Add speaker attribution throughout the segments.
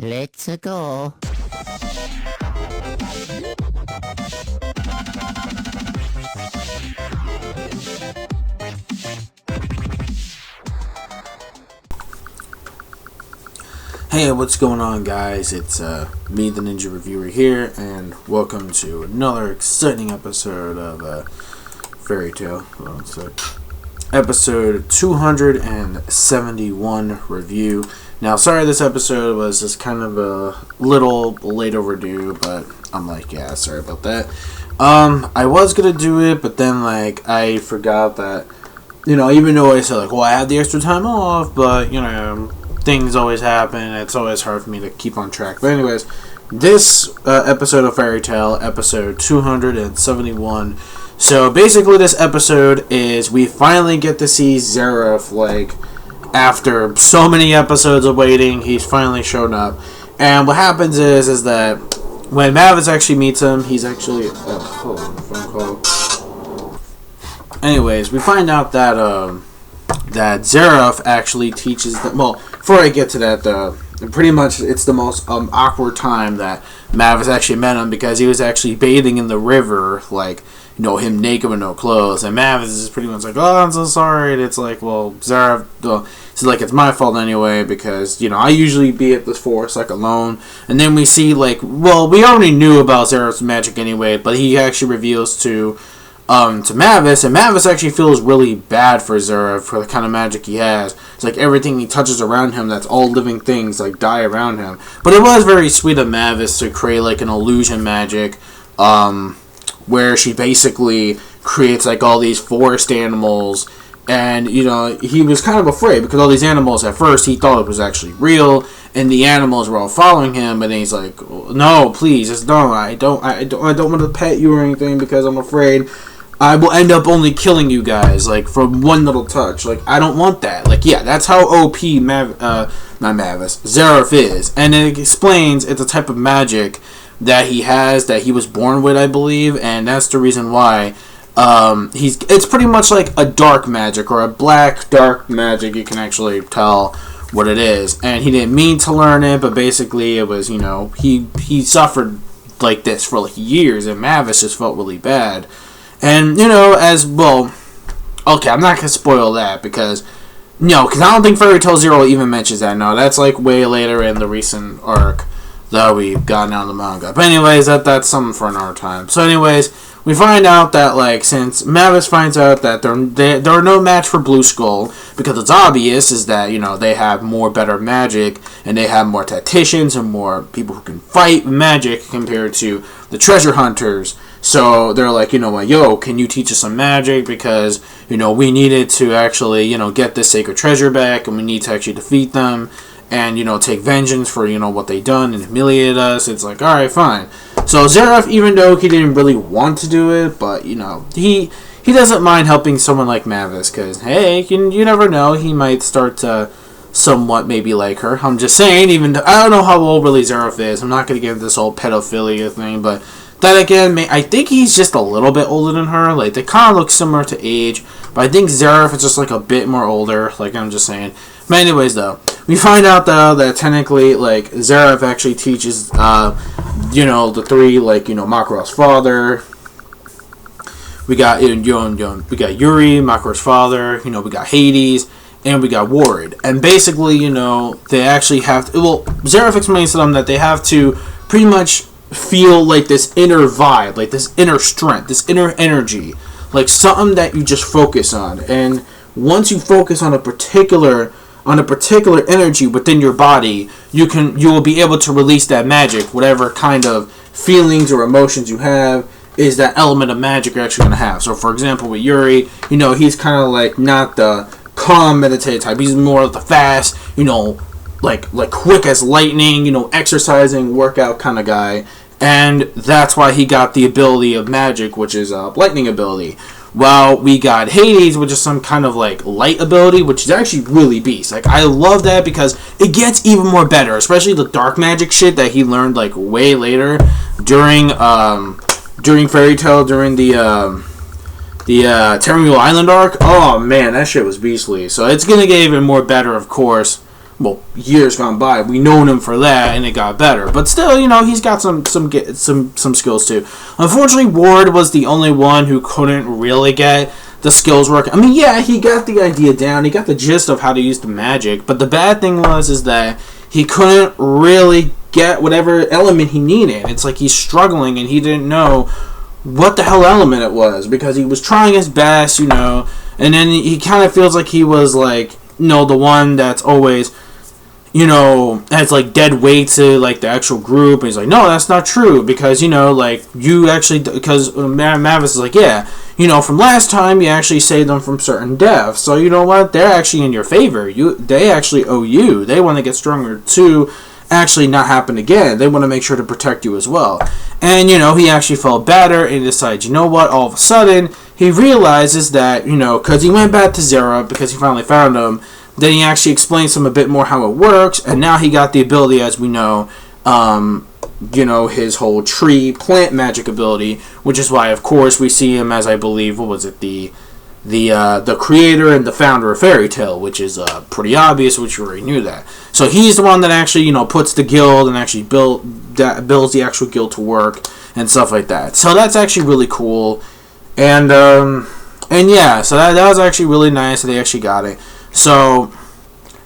Speaker 1: Let's go.
Speaker 2: Hey, what's going on, guys? It's me, the Ninja Reviewer here, and welcome to another exciting episode of Fairy Tale. Hold on a sec. Episode 271 review. Now, sorry this episode was just kind of a little late overdue, but I'm like, yeah, sorry about that. I was gonna do it, but then I forgot that, even though I said well, I had the extra time off, but things always happen. It's always hard for me to keep on track. But anyways, this episode of Fairy Tale, episode 271. So basically, this episode is we finally get to see ZEREF. After so many episodes of waiting, he's finally shown up. And what happens is that when Mavis actually meets him, he's actually hold on, phone call. Anyways, we find out that that ZEREF actually teaches them. Well, before I get to that, pretty much it's the most awkward time that Mavis actually met him, because he was actually bathing in the river, him naked with no clothes, and Mavis is pretty much oh, I'm so sorry. And it's well, ZEREF, it's it's my fault anyway, because I usually be at this forest alone. And then we see we already knew about ZEREF's magic anyway, but he actually reveals to Mavis, and Mavis actually feels really bad for ZEREF for the kind of magic he has. It's everything he touches around him, that's all living things, die around him. But it was very sweet of Mavis to create an illusion magic, where she basically creates all these forest animals. And he was kind of afraid, because all these animals at first he thought it was actually real, and the animals were all following him. And then he's no, please, just don't. I don't want to pet you or anything, because I'm afraid I will end up only killing you guys, from one little touch. I don't want that. Yeah, that's how OP not Mavis, ZEREF is. And it explains it's a type of magic that he has, that he was born with, I believe, and that's the reason why it's pretty much like a dark magic, or a black dark magic. You can actually tell what it is. And he didn't mean to learn it, but basically it was, he suffered like this for years, and Mavis just felt really bad. And, as well, okay, I'm not going to spoil that, because I don't think Fairy Tail Zero even mentions that. No, that's way later in the recent arc that we've gotten out of the manga. But anyways, that's something for another time. So anyways, we find out that, since Mavis finds out that they're no match for Blue Skull, because it's obvious is that, they have more better magic, and they have more tacticians and more people who can fight magic compared to the treasure hunters. So they're yo, can you teach us some magic? Because, we needed to actually, get this sacred treasure back, and we need to actually defeat them, and, take vengeance for, what they done and humiliated us. It's alright, fine. So ZEREF, even though he didn't really want to do it, but, he doesn't mind helping someone like Mavis, because, hey, you never know, he might start to somewhat maybe like her. I'm just saying, even though, I don't know how old really ZEREF is. I'm not going to get into this whole pedophilia thing, but then again, I think he's just a little bit older than her. They kind of look similar to age, but I think ZEREF is just a bit more older. I'm just saying. But anyways, though, we find out though that technically, ZEREF actually teaches, the three, Makaro's father. We got we got Yuri, Makaro's father. We got Hades, and we got Ward. And basically, they actually have to. Well, ZEREF explains to them that they have to pretty much feel this inner vibe, this inner strength, this inner energy, something that you just focus on. And once you focus on a particular energy within your body, you will be able to release that magic. Whatever kind of feelings or emotions you have is that element of magic you're actually going to have. So for example, with Yuri, he's kind of not the calm meditative type. He's more of the fast, quick as lightning, exercising workout kind of guy. And that's why he got the ability of magic, which is a lightning ability. While we got Hades, which is some kind of light ability, which is actually really beast. I love that, because it gets even more better, especially the dark magic shit that he learned way later during Fairy Tail, during the Terminal Island arc. Oh man, that shit was beastly. So it's gonna get even more better, of course, well, years gone by, we known him for that, and it got better. But still, he's got some skills too. Unfortunately, Ward was the only one who couldn't really get the skills working. I mean, yeah, he got the idea down, he got the gist of how to use the magic, but the bad thing is that he couldn't really get whatever element he needed. It's like he's struggling, and he didn't know what the hell element it was, because he was trying his best, and then he kind of feels like he was like, the one that's always, has like dead weight to like the actual group. And he's like, no, that's not true, because like you actually, because Mavis is like, yeah, from last time you actually saved them from certain deaths, so you know what, they're actually in your favor. They actually owe you. They want to get stronger too, actually not happen again. They want to make sure to protect you as well. And he actually felt better, and decides, what, all of a sudden he realizes that, because he went back to ZEREF because he finally found him, then he actually explains to him a bit more how it works, and now he got the ability, as we know, his whole tree plant magic ability, which is why, of course, we see him as, I believe, what was it, the creator and the founder of Fairy Tail, which is pretty obvious, which you already knew that. So he's the one that actually, puts the guild and actually builds the actual guild to work and stuff like that. So that's actually really cool. And yeah, so that was actually really nice that they actually got it. So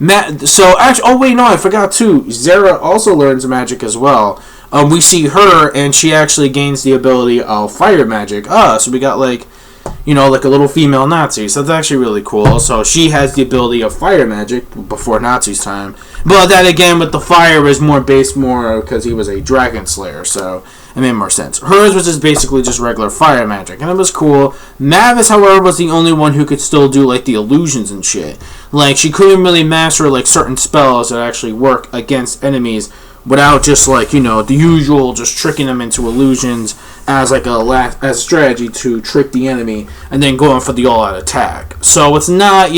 Speaker 2: actually, oh wait, no, I forgot too. Zara also learns magic as well. We see her, and she actually gains the ability of fire magic. So we got like a little female Nazi. So that's actually really cool. So she has the ability of fire magic before Nazi's time. But that again, with the fire, was more based because he was a dragon slayer. So it made more sense. Hers was just basically just regular fire magic, and it was cool. Mavis, however, was the only one who could still do like the illusions and shit. Like, she couldn't really master like certain spells that actually work against enemies without just like the usual, just tricking them into illusions as like as a strategy to trick the enemy, and then going for the all-out attack. So it's not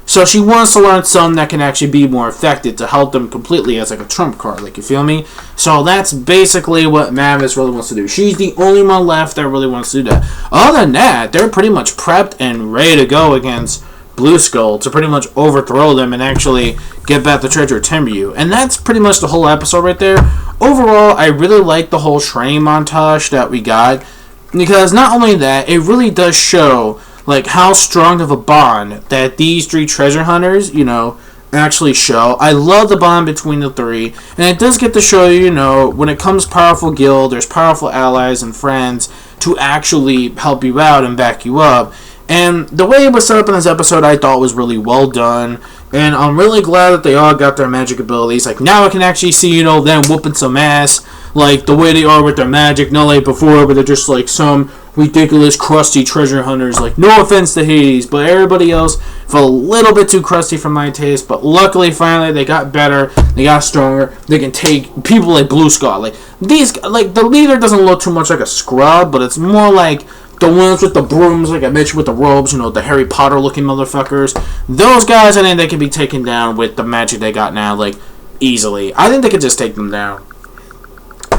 Speaker 2: So she wants to learn something that can actually be more effective to help them completely as like a trump card, like, you feel me? So that's basically what Mavis really wants to do. She's the only one left that really wants to do that. Other than that, they're pretty much prepped and ready to go against Blue Skull to pretty much overthrow them and actually get back the treasure of Timberview. And that's pretty much the whole episode right there. Overall, I really like the whole training montage that we got, because not only that, it really does show like how strong of a bond that these three treasure hunters, actually show. I love the bond between the three, and it does get to show you, when it comes powerful guild, there's powerful allies and friends to actually help you out and back you up. And the way it was set up in this episode, I thought was really well done. And I'm really glad that they all got their magic abilities. Like, now I can actually see, them whooping some ass, like the way they are with their magic, not like before, but they're just like some ridiculous crusty treasure hunters. Like, no offense to Hades, but everybody else felt a little bit too crusty for my taste. But luckily, finally, they got better, they got stronger, they can take people like Blue Skull. Like, these, like, the leader doesn't look too much like a scrub, but it's more like the ones with the brooms, like I mentioned, with the robes, the Harry Potter looking motherfuckers. Those guys, I think they can be taken down with the magic they got now, like, easily. I think they could just take them down.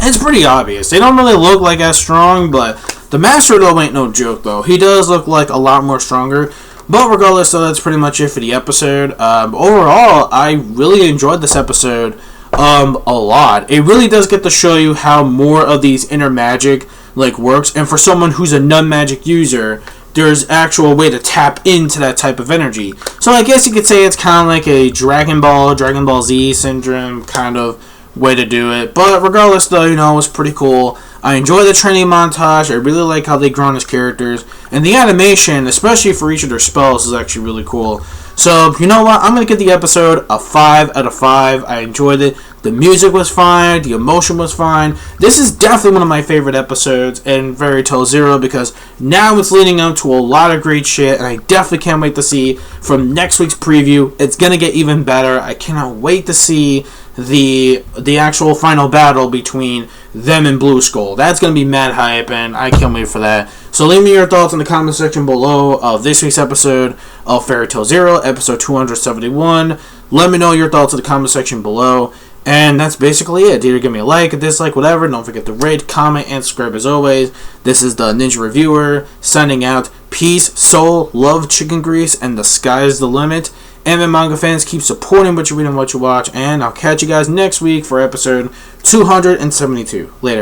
Speaker 2: It's pretty obvious. They don't really look like as strong, but the Master, though, ain't no joke, though. He does look like a lot more stronger. But regardless, though, that's pretty much it for the episode. Overall, I really enjoyed this episode a lot. It really does get to show you how more of these inner magic works, and for someone who's a non-magic user, there's actual way to tap into that type of energy. So I guess you could say it's kind of like a Dragon Ball Z syndrome kind of way to do it. But regardless, though, it was pretty cool. I enjoy the training montage. I really like how they grown as characters, and the animation, especially for each of their spells, is actually really cool. So, you know what? I'm going to give the episode a 5 out of 5. I enjoyed it. The music was fine. The emotion was fine. This is definitely one of my favorite episodes in Fairy Tail Zero, because now it's leading up to a lot of great shit, and I definitely can't wait to see from next week's preview. It's going to get even better. I cannot wait to see the actual final battle between them and Blue Skull. That's going to be mad hype, and I can't wait for that. So leave me your thoughts in the comment section below of this week's episode of Fairy Tail Zero, episode 271. Let me know your thoughts in the comment section below. And that's basically it. Either give me a like, a dislike, whatever. Don't forget to rate, comment, and subscribe as always. This is the Ninja Reviewer signing out. Peace, soul, love, chicken grease, and the sky's the limit. Anime manga fans, keep supporting what you read and what you watch, and I'll catch you guys next week for episode 272. Later.